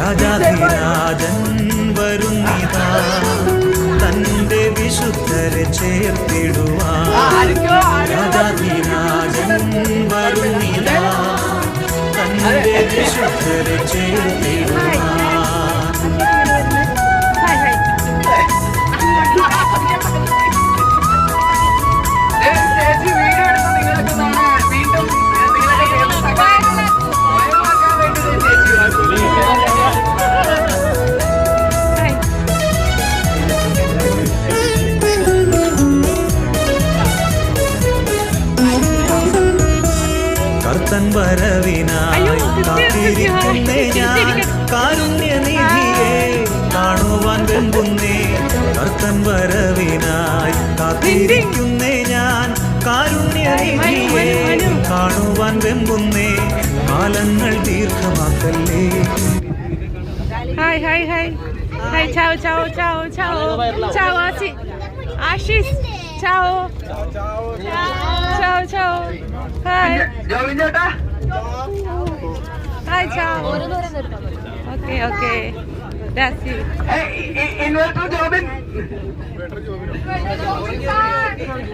രാജാധിരാജൻ വരുന്നിതാ തന്റെ വിശുദ്ധരെ ചേർത്തിടുവാൻ. രാജാധിരാജൻ വരുന്നിതാ തന്റെ വിശുദ്ധരെ ചേർത്തിടുവാൻ. കർത്തൻ വരവിനായി കാത്തിരിക്കുന്നേ ഞാൻ കാരുണ്യനിധിയെ കാണുവാൻ വെമ്പുന്നേ. കർത്തൻ വരവിനായി കാത്തിരിക്കുന്നേ ഞാൻ കാരുണ്യനിധിയെ കാണുവാൻ വെമ്പുന്നേ. കാലങ്ങൾ ദീർഘമാക്കല്ലേ. Hi hi hi hi ciao ciao ciao ciao ciao Ashish ciao ciao ciao hi hi ciao okay okay that's U